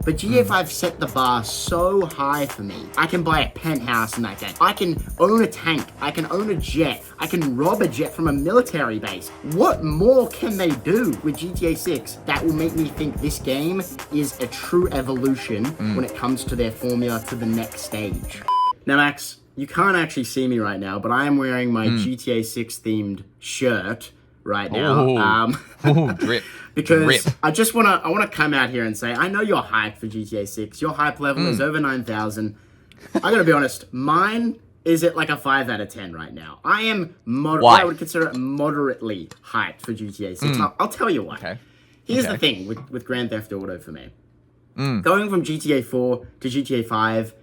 But GTA 5 set the bar so high for me. I can buy a penthouse in that game. I can own a tank. I can own a jet. I can rob a jet from a military base. What more can they do with GTA 6 that will make me think this game is a true evolution when it comes to their formula to the next stage? Now, Max, you can't actually see me right now, but I am wearing my GTA 6 themed shirt right now. Drip. Because Drip. I wanna come out here and say, I know you're hyped for GTA 6. Your hype level is over 9,000. I gotta be honest, mine is at like a 5 out of 10 right now. I am I would consider it moderately hyped for GTA 6. I'll tell you why. Okay. Here's the thing with Grand Theft Auto for me. Going from GTA 4 to GTA 5,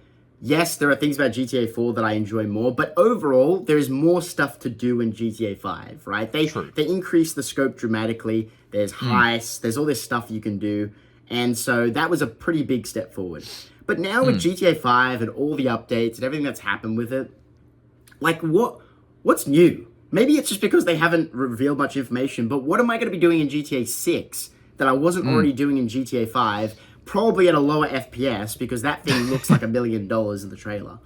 yes, there are things about GTA 4 that I enjoy more, but overall, there is more stuff to do in GTA 5, right? They increase the scope dramatically. There's heists. There's all this stuff you can do. And so that was a pretty big step forward. But now with GTA 5 and all the updates and everything that's happened with it, like what's new? Maybe it's just because they haven't revealed much information, but what am I going to be doing in GTA 6 that I wasn't already doing in GTA 5? Probably at a lower FPS because that thing looks like $1 million in the trailer.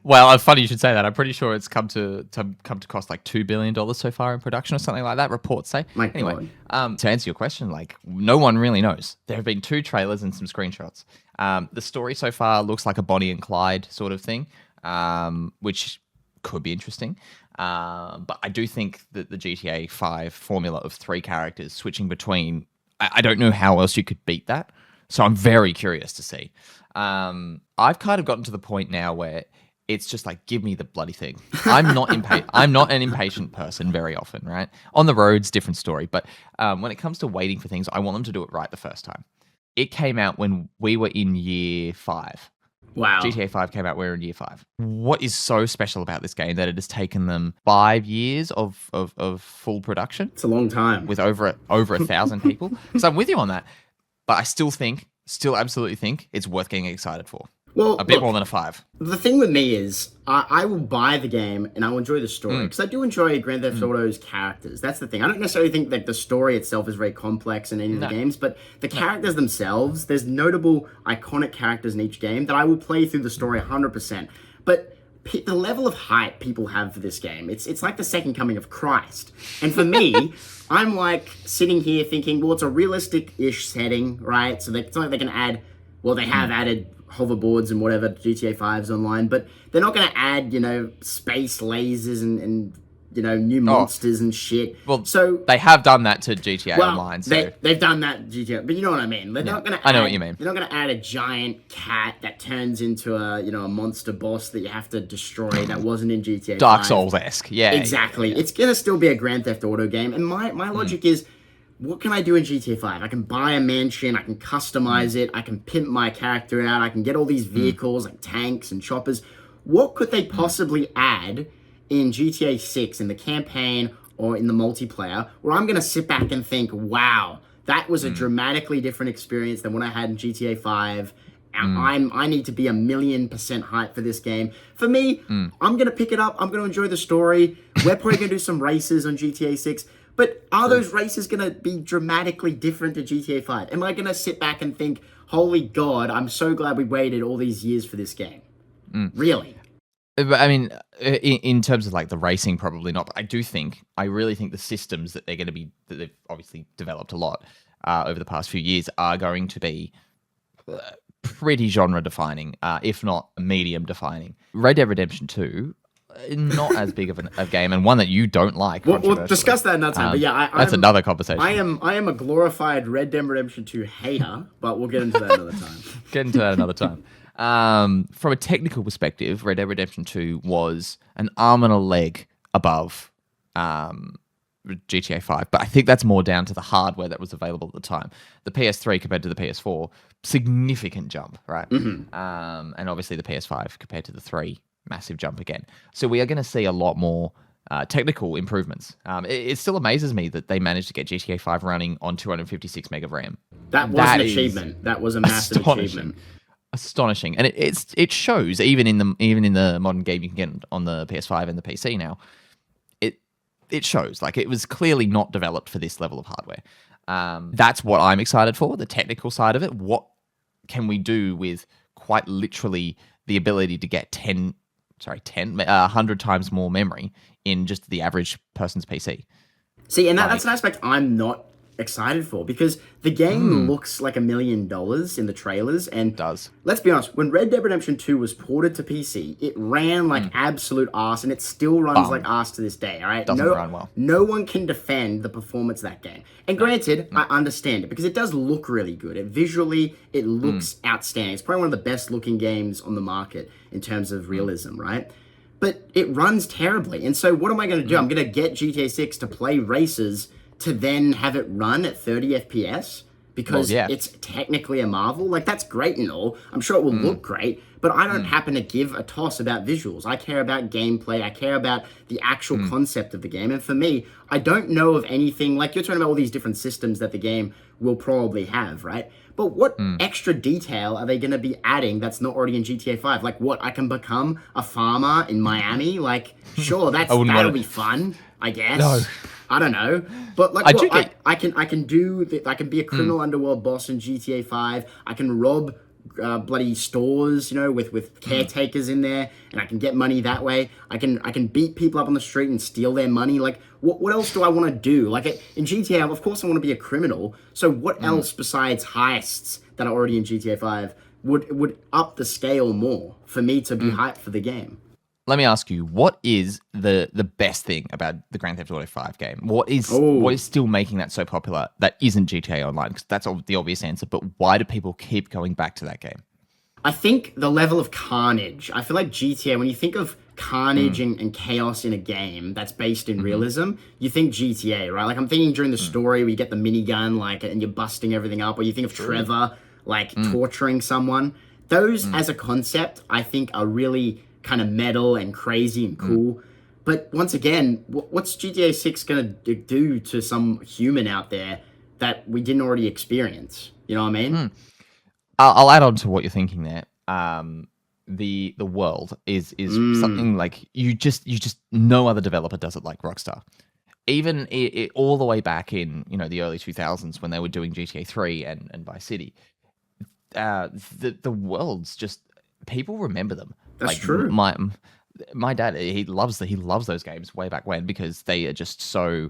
Well, funny you should say that. I'm pretty sure it's come to cost like $2 billion so far in production or something like that. Reports say. Anyway, to answer your question, like no one really knows. There have been 2 trailers and some screenshots. The story so far looks like a Bonnie and Clyde sort of thing, which could be interesting. But I do think that the GTA 5 formula of 3 characters switching between, I don't know how else you could beat that. So I'm very curious to see. I've kind of gotten to the point now where it's just like, give me the bloody thing. I'm not an impatient person very often, right? On the roads, different story. But when it comes to waiting for things, I want them to do it right the first time. It came out when we were in year 5. Wow. GTA 5 came out, we were in year 5. What is so special about this game that it has taken them 5 years of full production? It's a long time. With over 1,000 people. So I'm with you on that. But I still absolutely think it's worth getting excited for. Well, a bit more than a 5. The thing with me is, I will buy the game and I will enjoy the story because I do enjoy Grand Theft Auto's characters. That's the thing. I don't necessarily think that the story itself is very complex in any of the games, but the characters themselves, there's notable, iconic characters in each game that I will play through the story 100%. But the level of hype people have for this game, it's like the second coming of Christ. And for me, I'm like sitting here thinking, well, it's a realistic-ish setting, right? So it's not like they can add, well, they have added hoverboards and whatever GTA 5's online, but they're not going to add, space lasers and new monsters and shit. Well, so they have done that to GTA Online. So they've done that GTA, but you know what I mean. They're not going to. I know what you mean. They're not going to add a giant cat that turns into a monster boss that you have to destroy that wasn't in GTA. Dark Souls-esque, yeah. Exactly. Yeah. It's going to still be a Grand Theft Auto game, and my logic is, what can I do in GTA 5? I can buy a mansion, I can customize it, I can pimp my character out, I can get all these vehicles like tanks and choppers. What could they possibly add in GTA 6 in the campaign or in the multiplayer where I'm going to sit back and think, wow, that was a dramatically different experience than what I had in GTA 5. I need to be 1,000,000% hyped for this game. For me, I'm going to pick it up. I'm going to enjoy the story. We're probably going to do some races on GTA 6. But are those races going to be dramatically different to GTA 5? Am I going to sit back and think, holy God, I'm so glad we waited all these years for this game? Really? I mean, in terms of like the racing, probably not. But I really think the systems that that they've obviously developed a lot over the past few years are going to be pretty genre defining, if not medium defining. Red Dead Redemption 2, not as big of a game, and one that you don't like. We'll discuss that another time. But yeah, that's another conversation. I am a glorified Red Dead Redemption 2 hater, but we'll get into that another time. From a technical perspective, Red Dead Redemption 2 was an arm and a leg above GTA 5, but I think that's more down to the hardware that was available at the time. The PS3 compared to the PS4, significant jump, right? And obviously the PS5 compared to the 3, massive jump again. So we are going to see a lot more technical improvements. It still amazes me that they managed to get GTA 5 running on 256 meg of RAM. That was an achievement. That was a massive achievement. Astonishing, and it shows even in the modern game you can get on the PS5 and the PC now. It shows like it was clearly not developed for this level of hardware. That's what I'm excited for, the technical side of it. What can we do with quite literally the ability to get 100 times more memory in just the average person's PC. See, and that's an aspect I'm not excited for, because the game looks like $1 million in the trailers, and let's be honest, when Red Dead Redemption 2 was ported to PC, it ran like absolute arse, and it still runs like arse to this day, all right? Doesn't run well. No one can defend the performance of that game. And granted, I understand it, because it does look really good. Visually, it looks outstanding. It's probably one of the best looking games on the market in terms of realism, right? But it runs terribly. And so what am I going to do? I'm going to get GTA 6 to play races to then have it run at 30 FPS because it's technically a marvel. Like, that's great and all. I'm sure it will look great, but I don't happen to give a toss about visuals. I care about gameplay. I care about the actual concept of the game. And for me, I don't know of anything, like you're talking about all these different systems that the game will probably have, right? But what extra detail are they going to be adding that's not already in GTA 5? Like, what, I can become a farmer in Miami? Like, sure, that'll be fun, I guess. No. I don't know, but like, I can be a criminal underworld boss in GTA 5. I can rob bloody stores, you know, with caretakers in there, and I can get money that way. I can beat people up on the street and steal their money. Like, what else do I want to do? Like, in GTA, of course, I want to be a criminal. So what else besides heists that are already in GTA 5 would up the scale more for me to be hyped for the game? Let me ask you, what is the best thing about the Grand Theft Auto 5 game? What is still making that so popular that isn't GTA Online? Because that's the obvious answer, but why do people keep going back to that game? I think the level of carnage. I feel like GTA, when you think of carnage and chaos in a game that's based in realism, you think GTA, right? Like, I'm thinking during the story where you get the minigun, like, and you're busting everything up, or you think of Trevor, like, torturing someone. Those, as a concept, I think are really kind of metal and crazy and cool. But once again, what's GTA 6 going to do to some human out there that we didn't already experience? You know what I mean? I'll add on to what you're thinking there. The world is something like you just no other developer does it like Rockstar. Even all the way back in, you know, the early 2000s when they were doing GTA 3 and Vice City, the worlds just, people remember them. That's true. My dad, he loves those games way back when because they are just so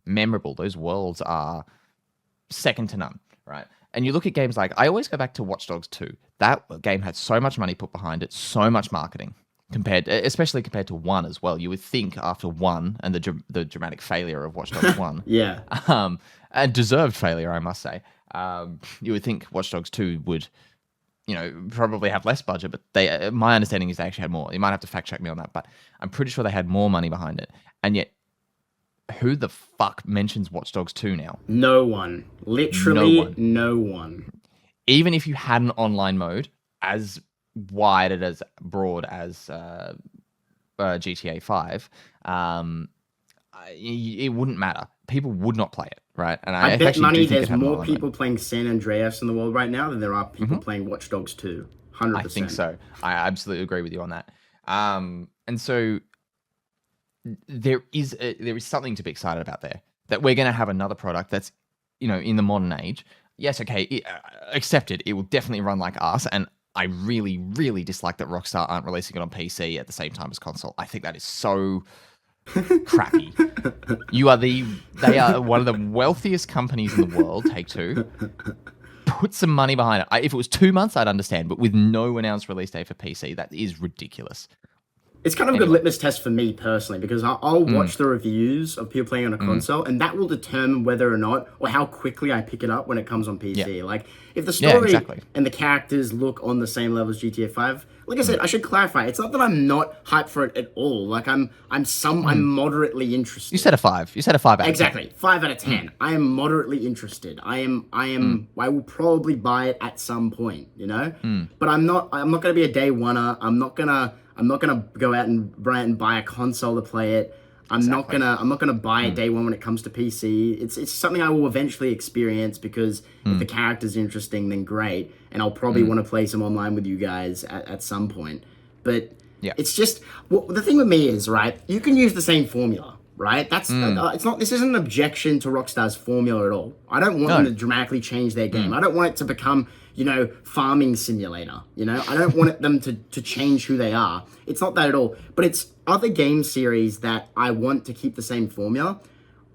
memorable. Those worlds are second to none, right? And you look at games like, I always go back to Watch Dogs 2. That game had so much money put behind it, so much marketing, especially compared to 1 as well. You would think after 1 and the dramatic failure of Watch Dogs 1, and deserved failure, I must say, you would think Watch Dogs 2 would, you know, probably have less budget, but my understanding is they actually had more. You might have to fact check me on that, but I'm pretty sure they had more money behind it. And yet, who the fuck mentions Watch Dogs 2 now? No one. Literally no one. Even if you had an online mode as wide and as broad as GTA 5, it wouldn't matter. People would not play it, right? And I bet money there's more people playing San Andreas in the world right now than there are people playing Watch Dogs 2. 100%. I think so. I absolutely agree with you on that. And so there is something to be excited about there. That we're going to have another product that's, you know, in the modern age. Yes, okay, accept it. It will definitely run like us, and I really, really dislike that Rockstar aren't releasing it on PC at the same time as console. I think that is so crappy. They are one of the wealthiest companies in the world, Take-Two. Put some money behind it. If it was 2 months, I'd understand, but with no announced release date for PC, that is ridiculous. It's kind of a good litmus test for me personally, because I'll watch the reviews of people playing on a console, and that will determine whether or not, or how quickly I pick it up when it comes on PC. Yeah. Like, if the story and the characters look on the same level as GTA 5, like I said, I should clarify, it's not that I'm not hyped for it at all. Like, I'm moderately interested. You said a 5. You said a 5 out of 10. Exactly. 5 out of 10. I am moderately interested. I will probably buy it at some point, you know? But I'm not going to be a day oneer. I'm not gonna go out and buy a console to play it. I'm not gonna buy it day one when it comes to PC. It's something I will eventually experience, because if the character's interesting, then great, and I'll probably want to play some online with you guys at some point. But it's just, the thing with me is, right, you can use the same formula, right? That's this isn't an objection to Rockstar's formula at all. I don't want them to dramatically change their game. I don't want it to become farming simulator. I don't want them to change who they are. It's not that at all. But it's other game series that I want to keep the same formula.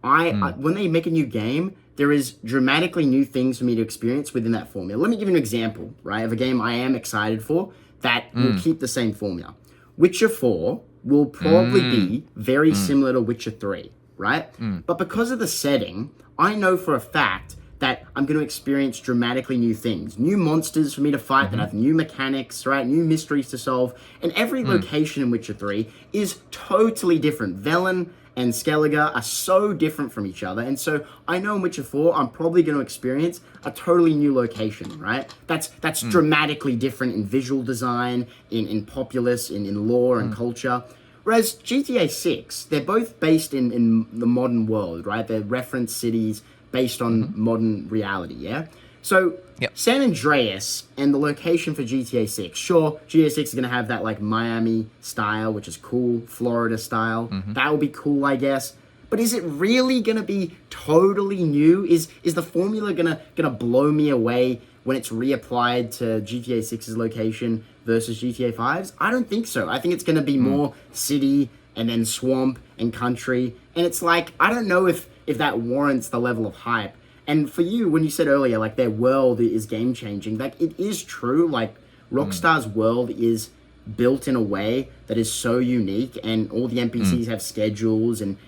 When they make a new game, there is dramatically new things for me to experience within that formula. Let me give you an example, right, of a game I am excited for that will keep the same formula. Witcher 4 will probably be very similar to Witcher 3, right? But because of the setting, I know for a fact that I'm going to experience dramatically new things, new monsters for me to fight that have new mechanics, right? New mysteries to solve. And every location in Witcher 3 is totally different. Velen and Skellige are so different from each other. And so I know in Witcher 4, I'm probably going to experience a totally new location, right? That's dramatically different in visual design, in populace, in lore and culture. Whereas GTA 6, they're both based in the modern world, right? They're reference cities based on modern reality, yeah? So San Andreas and the location for GTA 6, sure, GTA 6 is going to have that like Miami style, which is cool, Florida style. That will be cool, I guess. But is it really going to be totally new? Is the formula gonna blow me away when it's reapplied to GTA 6's location versus GTA 5's? I don't think so. I think it's going to be more city and then swamp and country. And it's like, I don't know if that warrants the level of hype. And for you, when you said earlier, like, their world is game-changing, like, it is true. Like, Rockstar's world is built in a way that is so unique, and all the NPCs have schedules and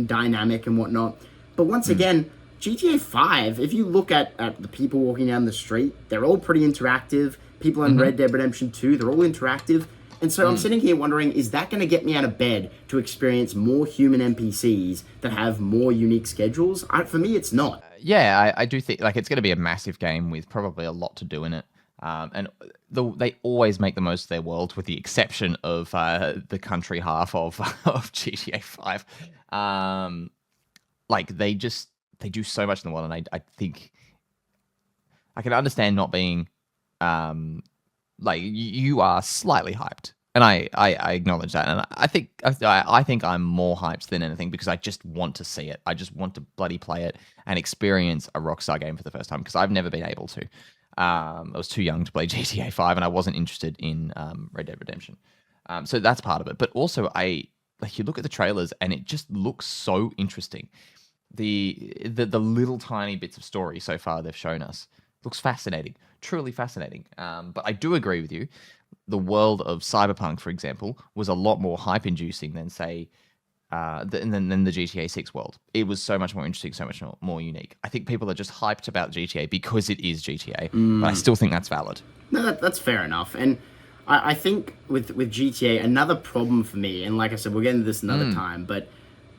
dynamic and whatnot. But once again, GTA 5, if you look at the people walking down the street, they're all pretty interactive. People in Red Dead Redemption 2, they're all interactive. And so I'm sitting here wondering, is that going to get me out of bed to experience more human NPCs that have more unique schedules? For me, it's not. Yeah, I do think like it's going to be a massive game with probably a lot to do in it. And they always make the most of their world, with the exception of the country half of GTA 5. Like they do so much in the world, and I think I can understand not being like you are slightly hyped, and I acknowledge that, and I think I'm more hyped than anything because I just want to see it. I just want to bloody play it and experience a Rockstar game for the first time, because I've never been able to. I was too young to play GTA 5, and I wasn't interested in Red Dead Redemption. So that's part of it. But also, you look at the trailers, and it just looks so interesting. The little tiny bits of story so far they've shown us looks fascinating, truly fascinating. But I do agree with you. The world of Cyberpunk, for example, was a lot more hype-inducing than, say, than the GTA 6 world. It was so much more interesting, so much more unique. I think people are just hyped about GTA because it is GTA, but I still think that's valid. No, that's fair enough. And I think with GTA, another problem for me, and like I said, we'll get into this another time, but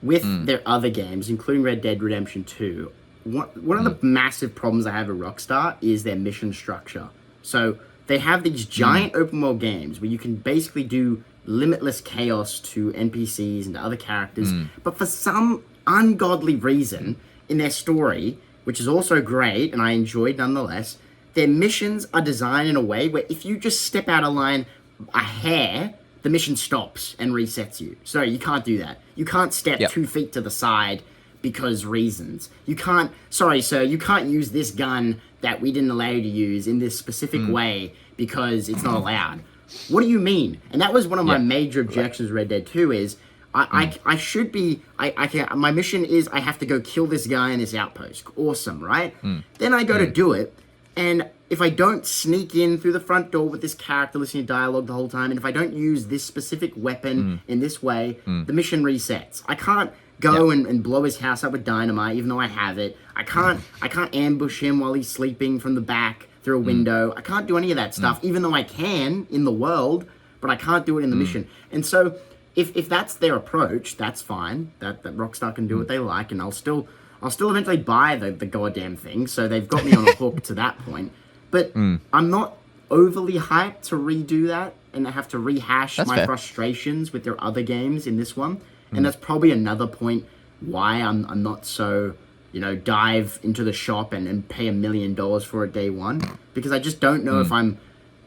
with their other games, including Red Dead Redemption 2, one of the massive problems I have with Rockstar is their mission structure. So they have these giant open world games where you can basically do limitless chaos to NPCs and to other characters, but for some ungodly reason in their story, which is also great and I enjoyed nonetheless, their missions are designed in a way where if you just step out of line a hair, the mission stops and resets you. So you can't do that. You can't step 2 feet to the side because reasons. You can't, sorry sir, you can't use this gun that we didn't allow you to use in this specific way because it's not allowed. What do you mean? And that was one of my major objections to Red Dead 2 is I should be, my mission is I have to go kill this guy in this outpost. Awesome, right? Then I go to do it, and if I don't sneak in through the front door with this character listening to dialogue the whole time, and if I don't use this specific weapon in this way, the mission resets. I can't go and blow his house up with dynamite, even though I have it. I can't ambush him while he's sleeping from the back through a window. I can't do any of that stuff, even though I can in the world, but I can't do it in the mission. And so if that's their approach, that's fine. That Rockstar can do what they like, and I'll still eventually buy the goddamn thing. So they've got me on a hook to that point. But I'm not overly hyped to redo that and have to rehash my frustrations with their other games in this one. And that's probably another point why I'm not so, dive into the shop and pay $1 million for it day one. Because I just don't know if I'm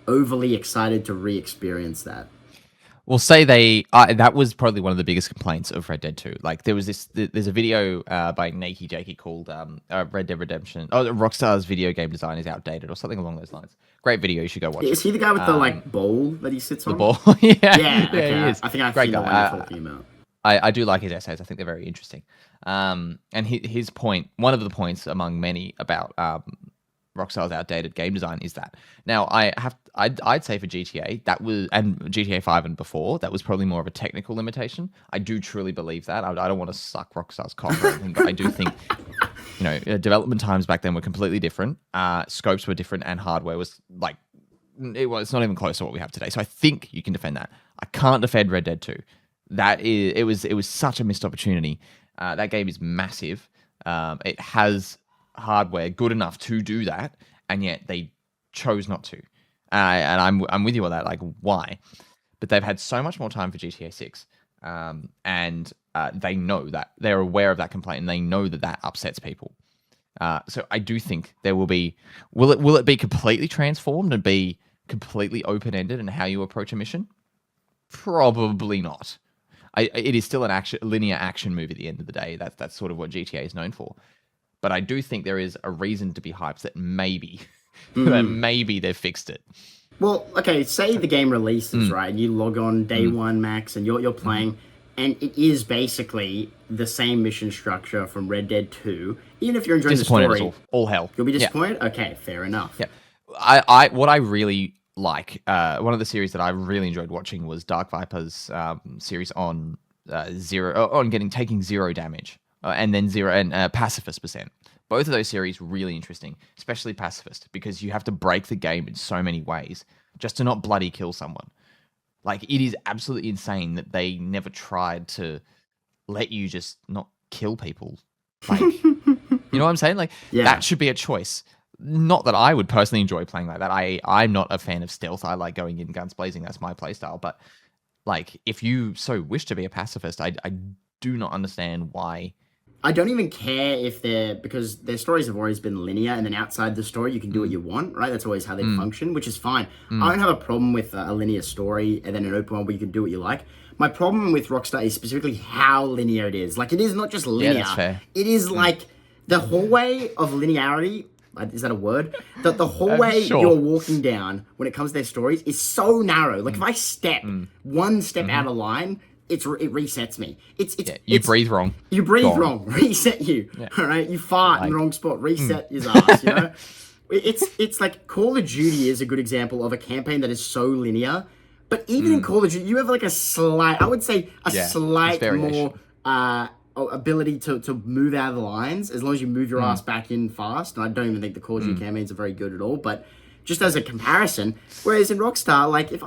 overly excited to re-experience that. We'll say that was probably one of the biggest complaints of Red Dead 2. Like there's a video by Nakey Jakey called Red Dead Redemption. Oh, Rockstar's video game design is outdated or something along those lines. Great video, you should go watch it. Is he the guy with the bowl that he sits on? The ball, yeah, Okay. he is. I think I've Great seen the guy. one you're talking about. I do like his essays. I think they're very interesting. And his point, one of the points among many about Rockstar's outdated game design is that. Now, I'd say for GTA that was, and GTA 5 and before, that was probably more of a technical limitation. I do truly believe that. I don't want to suck Rockstar's cock or anything, but I do think, development times back then were completely different. Scopes were different, and hardware was like, it's not even close to what we have today. So I think you can defend that. I can't defend Red Dead 2. It was such a missed opportunity. That game is massive. It has hardware good enough to do that, and yet they chose not to. And I'm with you on that. Like, why? But they've had so much more time for GTA 6, and they know that, they're aware of that complaint, and they know that upsets people. So I do think there will be. Will it be completely transformed and be completely open ended in how you approach a mission? Probably not. It is still a linear action movie at the end of the day. That's sort of what GTA is known for. But I do think there is a reason to be hyped that maybe they've fixed it. Well, okay, say the game releases, right, and you log on day one, Max, and you're playing, and it is basically the same mission structure from Red Dead 2. Even if you're enjoying the story, all hell. You'll be disappointed? Yeah. Okay, fair enough. Yeah. What I really like, one of the series that I really enjoyed watching was Dark Viper's series on taking zero damage. And then Pacifist percent. Both of those series really interesting, especially Pacifist, because you have to break the game in so many ways just to not bloody kill someone. Like, it is absolutely insane that they never tried to let you just not kill people. Like, you know what I'm saying? Like, that should be a choice. Not that I would personally enjoy playing like that. I'm not a fan of stealth. I like going in guns blazing. That's my playstyle. But, like, if you so wish to be a pacifist, I do not understand why. I don't even care if because their stories have always been linear, and then outside the story you can do what you want, right? That's always how they function, which is fine. I don't have a problem with a linear story and then an open one where you can do what you like. My problem with Rockstar is specifically how linear it is. Like, it is not just linear. Yeah, that's fair. It is like the hallway of linearity. Is that a word? The hallway you're walking down when it comes to their stories is so narrow. Like, if I step one step out of line, it resets me. You breathe wrong. You breathe wrong. Reset you. Yeah. All right. You fart in the wrong spot. Reset his ass. You know. It's like Call of Duty is a good example of a campaign that is so linear. But even in Call of Duty, you have like a slight more ability to move out of the lines as long as you move your ass back in fast. And I don't even think the Call of Duty campaigns are very good at all. But just as a comparison, whereas in Rockstar, like if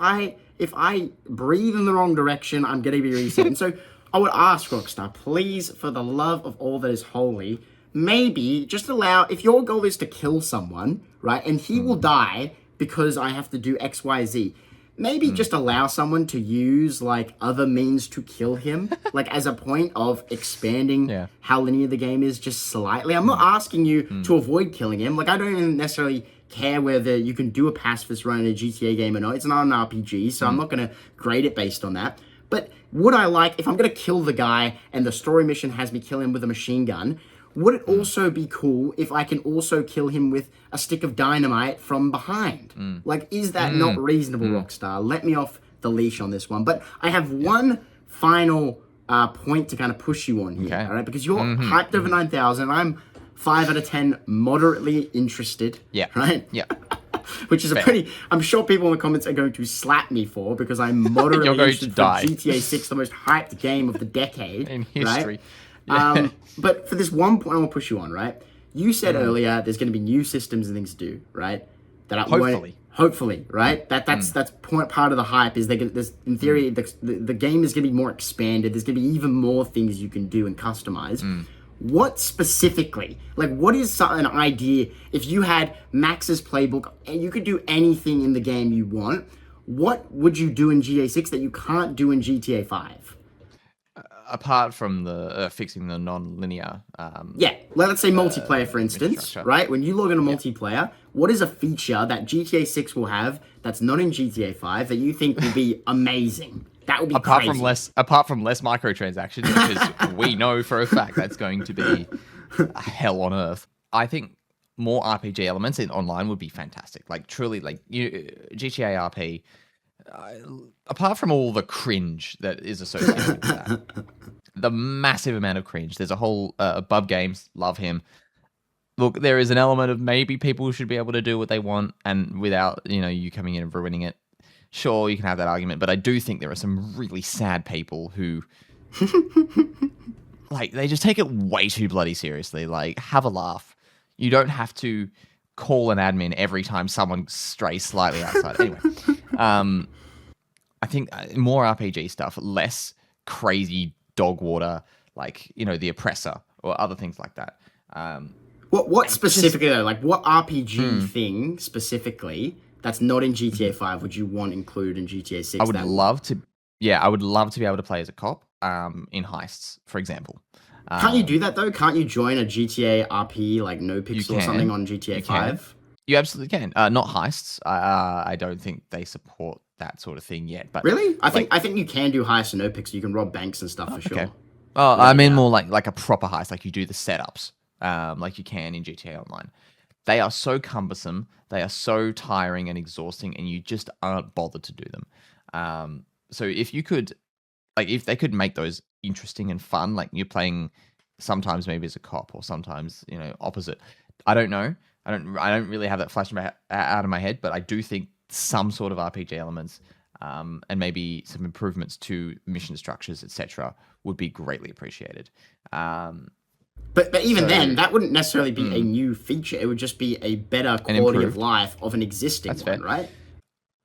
I breathe in the wrong direction, I'm going to be reset. And so I would ask Rockstar, please, for the love of all that is holy, maybe just allow, if your goal is to kill someone, right, and he will die because I have to do X, Y, Z, maybe just allow someone to use, like, other means to kill him, like, as a point of expanding how linear the game is just slightly. I'm not asking you to avoid killing him. Like, I don't even necessarily care whether you can do a pacifist run in a GTA game or not. It's not an RPG, so I'm not going to grade it based on that. But would I like, if I'm going to kill the guy and the story mission has me kill him with a machine gun, would it also be cool if I can also kill him with a stick of dynamite from behind? Like, is that not reasonable, Rockstar? Let me off the leash on this one. But I have one final point to kind of push you on here, all right? Because you're hyped over 9,000, I'm 5 out of 10 moderately interested. Yeah. Right? Yeah. Which is I'm sure people in the comments are going to slap me for, because I'm moderately interested for GTA 6, the most hyped game of the decade. In history. Right? Yeah. But for this one point I want to push you on, right? You said earlier there's going to be new systems and things to do, right? Hopefully, right? That's part of the hype is there's in theory the game is going to be more expanded. There's going to be even more things you can do and customize. What specifically, like, what is an idea, if you had Max's playbook and you could do anything in the game you want, what would you do in GTA 6 that you can't do in GTA 5? Apart from the fixing the non-linear... let's say multiplayer, for instance, right? When you log into multiplayer, what is a feature that GTA 6 will have that's not in GTA 5 that you think will be amazing? That would be apart crazy. Apart from less microtransactions, because we know for a fact that's going to be a hell on earth. I think more RPG elements in online would be fantastic. Like truly, like GTA RP. Apart from all the cringe that is associated with that, the massive amount of cringe. There's a whole Bub Games, love him. Look, there is an element of maybe people should be able to do what they want and without you coming in and ruining it. Sure, you can have that argument, but I do think there are some really sad people who like they just take it way too bloody seriously. Like, have a laugh. You don't have to call an admin every time someone strays slightly outside. Anyway, I think more RPG stuff, less crazy dog water, like the Oppressor or other things like that. What specifically though? Like, what RPG thing specifically that's not in GTA 5 would you want included in GTA 6? I would love to be able to play as a cop in heists, for example. Can't you do that though? Can't you join a GTA RP like No Pixel or something on GTA 5? You absolutely can. Not heists. I don't think they support that sort of thing yet. But really, I think you can do heists in No Pixel. You can rob banks and stuff for sure. Okay. Oh, I mean more like a proper heist, like you do the setups, like you can in GTA Online. They are so cumbersome, they are so tiring and exhausting, and you just aren't bothered to do them. So if you could, like, if they could make those interesting and fun, like you're playing sometimes maybe as a cop or sometimes opposite. I don't know. I don't really have that flashing out of my head, but I do think some sort of RPG elements and maybe some improvements to mission structures, etc., would be greatly appreciated. But even then, that wouldn't necessarily be a new feature. It would just be a better quality of life of an existing one, right?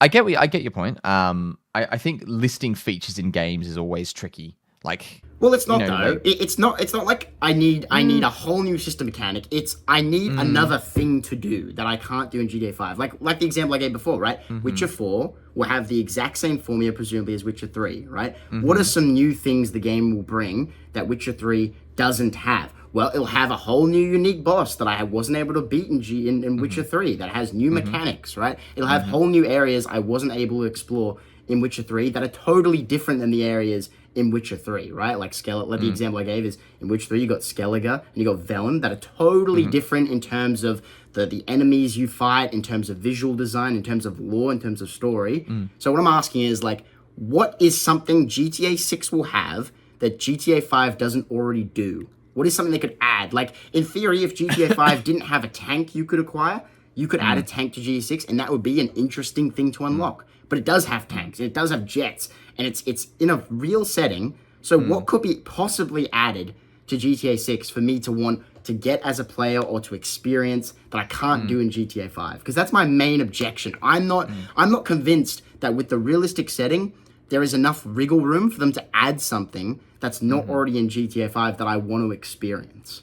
I get your point. I think listing features in games is always tricky. Like, well, it's not though. Like, it's not like I need a whole new system mechanic. It's I need another thing to do that I can't do in GTA 5. Like the example I gave before, right? Witcher 4 will have the exact same formula presumably as Witcher 3, right? What are some new things the game will bring that Witcher 3 doesn't have? Well, it'll have a whole new unique boss that I wasn't able to beat in Witcher 3 that has new mechanics, right? It'll have whole new areas I wasn't able to explore in Witcher 3 that are totally different than the areas in Witcher 3, right? Like the example I gave is in Witcher 3 you got Skellige and you got Velen that are totally different in terms of the enemies you fight, in terms of visual design, in terms of lore, in terms of story. So what I'm asking is, like, what is something GTA 6 will have that GTA 5 doesn't already do? What is something they could add? Like, in theory, if GTA 5 didn't have a tank you could acquire, you could add a tank to GTA 6, and that would be an interesting thing to unlock. But it does have tanks, and it does have jets, and it's in a real setting. So what could be possibly added to GTA 6 for me to want to get as a player or to experience that I can't do in GTA 5? Because that's my main objection. I'm not convinced that with the realistic setting, there is enough wriggle room for them to add something that's not already in GTA 5 that I want to experience.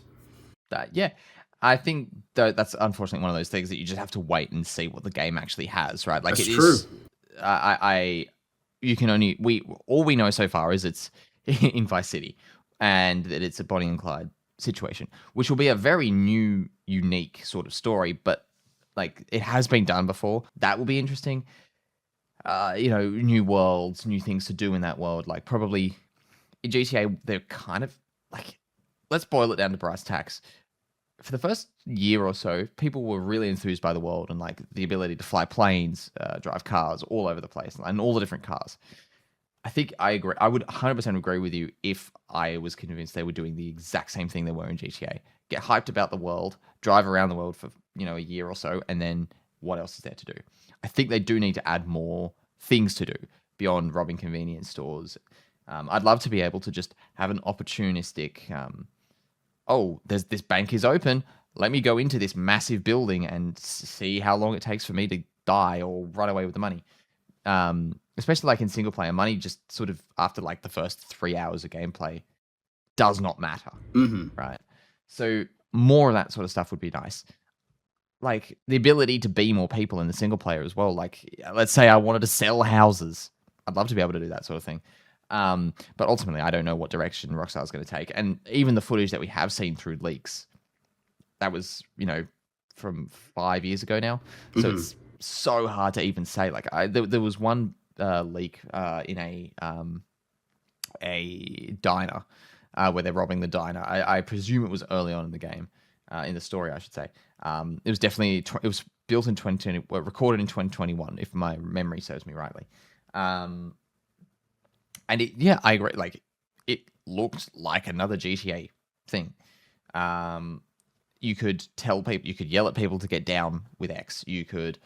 I think that's unfortunately one of those things that you just have to wait and see what the game actually has, right? Like, that's true. All we know so far is it's in Vice City and that it's a Bonnie and Clyde situation, which will be a very new, unique sort of story, but like it has been done before. That will be interesting. New worlds, new things to do in that world. Like, probably in GTA, they're kind of like, let's boil it down to brass tacks. For the first year or so, people were really enthused by the world and like the ability to fly planes, drive cars all over the place, and all the different cars. I think I agree. I would 100% agree with you if I was convinced they were doing the exact same thing they were in GTA. Get hyped about the world, drive around the world for a year or so, and then what else is there to do? I think they do need to add more things to do beyond robbing convenience stores. I'd love to be able to just have an opportunistic, this bank is open. Let me go into this massive building and see how long it takes for me to die or run away with the money. Especially like in single player, money just sort of after like the first 3 hours of gameplay does not matter, right? So more of that sort of stuff would be nice. Like the ability to be more people in the single player as well. Like, let's say I wanted to sell houses. I'd love to be able to do that sort of thing. But ultimately, I don't know what direction Rockstar is going to take. And even the footage that we have seen through leaks, that was, from 5 years ago now. So it's so hard to even say. Like, there was one leak in a diner where they're robbing the diner. I presume it was early on in the game, in the story, I should say. It was definitely it was built in 2020, recorded in 2021, if my memory serves me rightly. And I agree. Like, it looked like another GTA thing. You could tell people, you could yell at people to get down with X. You could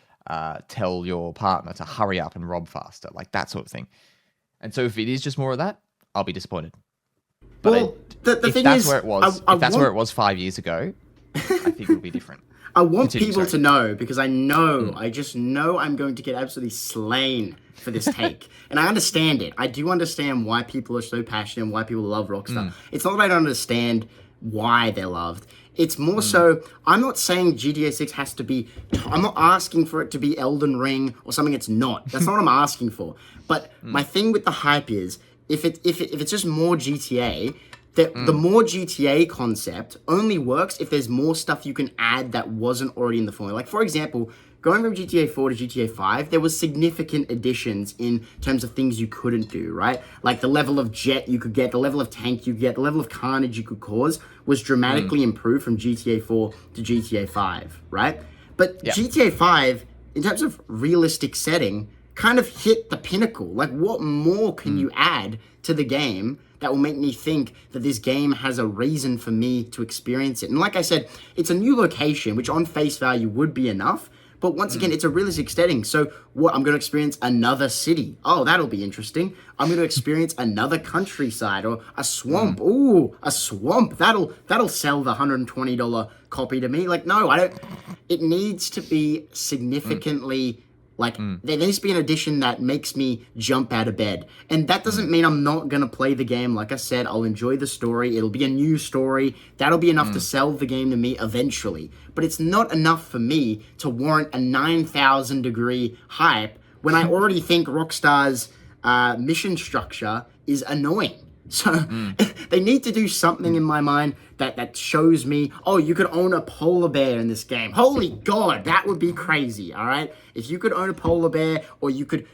tell your partner to hurry up and rob faster, like that sort of thing. And so if it is just more of that, I'll be disappointed. But well, the if thing that's is, where it was, if that's where it was 5 years ago, I think it would be different. I want people to know, because I just know I'm going to get absolutely slain for this take. And I understand it. I do understand why people are so passionate and why people love Rockstar. It's not that I don't understand why they're loved. It's more so, I'm not saying GTA 6 has to be, I'm not asking for it to be Elden Ring or something it's not. That's not what I'm asking for. But my thing with the hype is, if it's just more GTA, the more GTA concept only works if there's more stuff you can add that wasn't already in the formula. Like, for example, going from GTA 4 to GTA 5, there was significant additions in terms of things you couldn't do, right? Like the level of jet you could get, the level of tank you could get, the level of carnage you could cause was dramatically improved from GTA 4 to GTA 5, right? But GTA 5, in terms of realistic setting, kind of hit the pinnacle. Like, what more can you add to the game that will make me think that this game has a reason for me to experience it? And like I said, it's a new location, which on face value would be enough. But once again, it's a realistic setting. So what? I'm going to experience another city. Oh, that'll be interesting. I'm going to experience another countryside or a swamp. Ooh, a swamp. That'll sell the $120 copy to me. Like, no, I don't. It needs to be significantly... Like, there needs to be an addition that makes me jump out of bed. And that doesn't mean I'm not going to play the game. Like I said, I'll enjoy the story. It'll be a new story. That'll be enough to sell the game to me eventually. But it's not enough for me to warrant a 9,000 degree hype when I already think Rockstar's mission structure is annoying. So they need to do something in my mind that shows me, oh, you could own a polar bear in this game. Holy God, that would be crazy, all right? If you could own a polar bear, or you could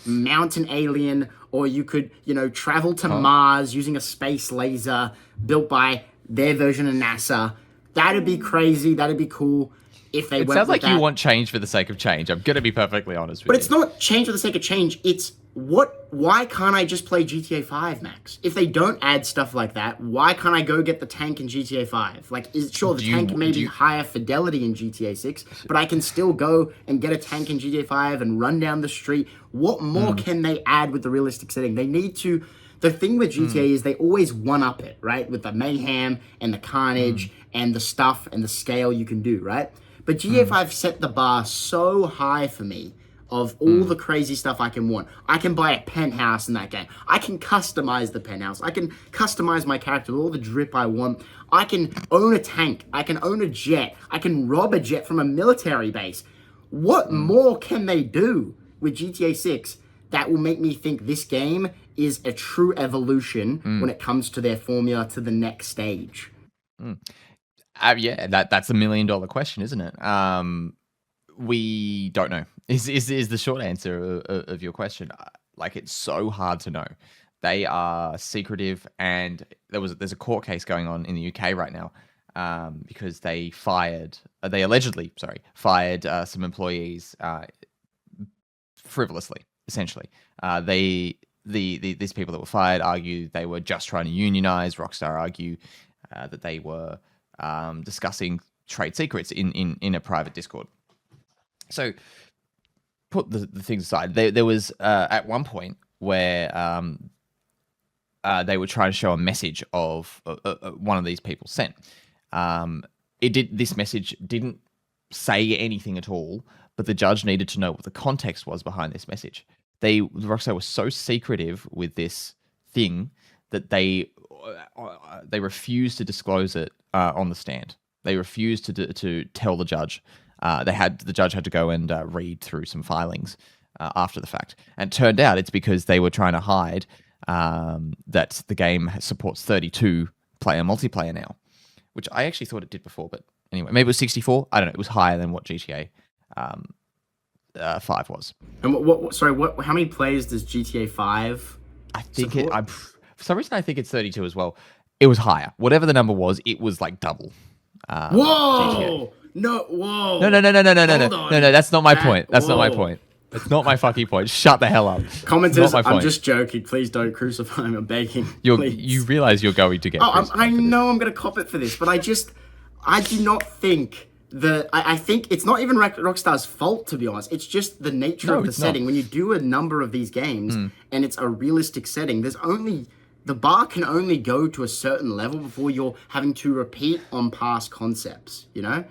mount an alien, or you could, travel to Mars using a space laser built by their version of NASA, that'd be crazy, that'd be cool. If they sounds like you want change for the sake of change. I'm going to be perfectly honest with you. But it's not change for the sake of change. It's why can't I just play GTA 5, Max? If they don't add stuff like that, why can't I go get the tank in GTA 5? Like, the tank may be higher fidelity in GTA 6, but I can still go and get a tank in GTA 5 and run down the street. What more can they add with the realistic setting? They need to... The thing with GTA is they always one-up it, right? With the mayhem and the carnage and the stuff and the scale you can do, right? But GTA 5 set the bar so high for me of all the crazy stuff I can want. I can buy a penthouse in that game. I can customize the penthouse. I can customize my character with all the drip I want. I can own a tank. I can own a jet. I can rob a jet from a military base. What more can they do with GTA 6 that will make me think this game is a true evolution when it comes to their formula to the next stage? Yeah, that's $1 million question, isn't it? We don't know. Is the short answer of your question? Like, it's so hard to know. They are secretive, and there's a court case going on in the UK right now because they allegedly fired some employees frivolously. Essentially, these people that were fired argue they were just trying to unionize. Rockstar argue that they were discussing trade secrets in a private Discord. So, put the things aside. There was at one point where they were trying to show a message of one of these people sent. This message didn't say anything at all, but the judge needed to know what the context was behind this message. Rockstar was so secretive with this thing that they refused to disclose it on the stand. They refused to tell the judge. The judge had to go and read through some filings after the fact. And it turned out it's because they were trying to hide that the game supports 32-player multiplayer now, which I actually thought it did before. But anyway, maybe it was 64. I don't know. It was higher than what GTA 5 was. And sorry, how many players does GTA 5 I think support? for some reason I think it's 32 as well. It was higher. Whatever the number was, it was like double. GTA. Whoa! No, whoa! Hold on. No, that's not my point. That's not my point. That's not my fucking point. Shut the hell up. Commenters, I'm just joking. Please don't crucify me. I'm begging. You realize you're going to get I know I'm going to cop it for this, but I do not think I think it's not even Rockstar's fault, to be honest. It's just the nature of the setting. When you do a number of these games and it's a realistic setting, the bar can only go to a certain level before you're having to repeat on past concepts, you know?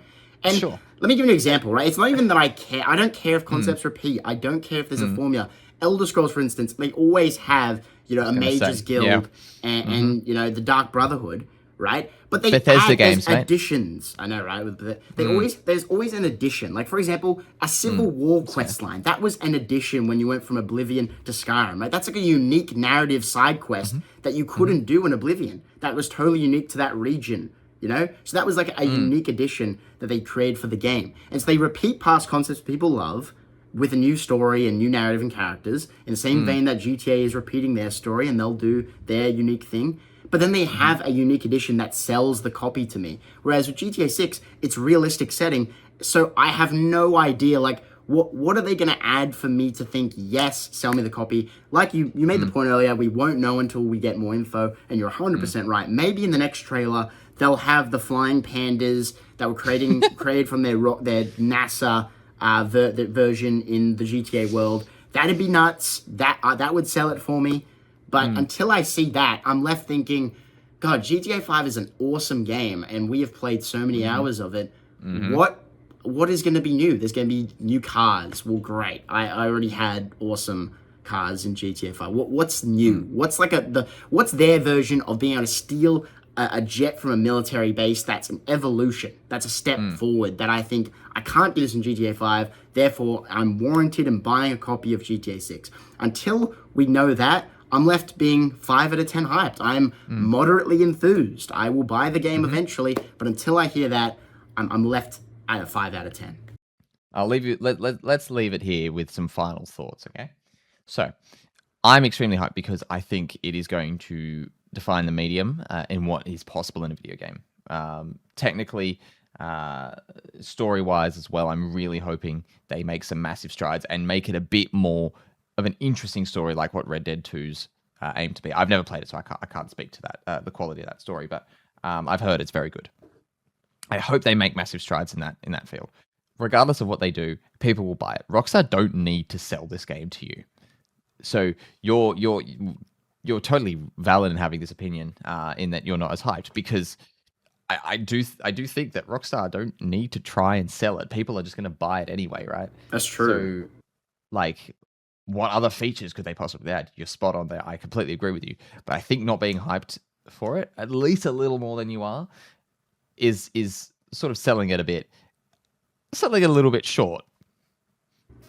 And sure. Let me give you an example, right? It's not even that I care. I don't care if concepts repeat. I don't care if there's a formula. Elder Scrolls, for instance, they always have, a Mages Guild and the Dark Brotherhood, right? But they Bethesda add games, additions. Right? I know, right? There's always an addition. Like, for example, a Civil War quest line. That was an addition when you went from Oblivion to Skyrim, right? That's like a unique narrative side quest that you couldn't do in Oblivion. That was totally unique to that region, So that was like a unique addition that they created for the game. And so they repeat past concepts people love with a new story and new narrative and characters in the same vein that GTA is repeating their story and they'll do their unique thing. But then they have a unique edition that sells the copy to me. Whereas with GTA 6, it's realistic setting. So I have no idea, like, what are they going to add for me to think, yes, sell me the copy? Like you made the point earlier, we won't know until we get more info. And you're 100% right. Maybe in the next trailer, they'll have the flying pandas that were created from their NASA version in the GTA world. That'd be nuts. That would sell it for me. But until I see that, I'm left thinking, God, GTA 5 is an awesome game, and we have played so many hours of it. What is going to be new? There's going to be new cars. Well, great. I already had awesome cars in GTA 5. What's new? What's what's their version of being able to steal a jet from a military base? That's an evolution. That's a step forward that I think I can't do this in GTA 5. Therefore, I'm warranted in buying a copy of GTA 6. Until we know that, I'm left being 5 out of 10 hyped. I'm moderately enthused. I will buy the game eventually, but until I hear that, I'm left at a 5 out of 10. I'll leave you. Let's leave it here with some final thoughts, okay? So, I'm extremely hyped because I think it is going to define the medium in what is possible in a video game. Technically, story-wise as well, I'm really hoping they make some massive strides and make it a bit more of an interesting story like what Red Dead 2's aim to be. I've never played it, so I can't speak to that, the quality of that story, but I've heard it's very good. I hope they make massive strides in that field. Regardless of what they do, people will buy it. Rockstar don't need to sell this game to you. So you're totally valid in having this opinion in that you're not as hyped, because I do think that Rockstar don't need to try and sell it. People are just going to buy it anyway, right? That's true. So, like, what other features could they possibly add? You're spot on there. I completely agree with you. But I think not being hyped for it, at least a little more than you are, is sort of selling it a little bit short.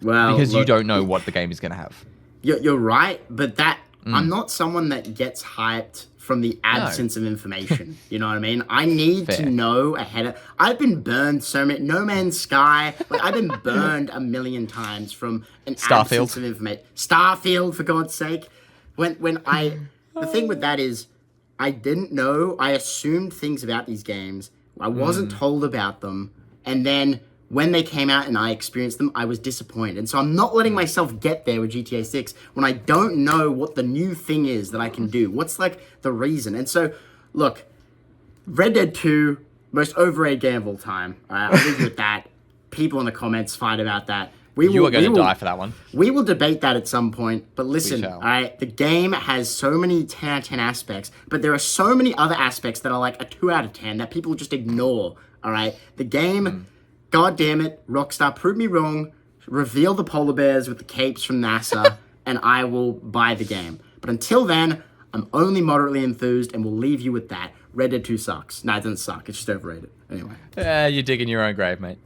Well, because you don't know what the game is going to have. You're right, but I'm not someone that gets hyped from the absence of information. You know what I mean? I need to know ahead of... I've been burned so many... No Man's Sky. I've been burned a million times from an absence of information. Starfield, for God's sake. The thing with that is, I didn't know. I assumed things about these games. I wasn't told about them. And then when they came out and I experienced them, I was disappointed. And so I'm not letting myself get there with GTA 6 when I don't know what the new thing is that I can do. What's the reason? And so, look, Red Dead 2, most overrated game of all time. I'll leave you with that. People in the comments fight about that. You are going to die for that one. We will debate that at some point. But listen, all right, the game has so many 10 out of 10 aspects, but there are so many other aspects that are like a 2 out of 10 that people just ignore, all right? The game... God damn it, Rockstar, prove me wrong, reveal the polar bears with the capes from NASA, and I will buy the game. But until then, I'm only moderately enthused, and we'll leave you with that. Red Dead 2 sucks. No, it doesn't suck. It's just overrated. Anyway. You're digging your own grave, mate.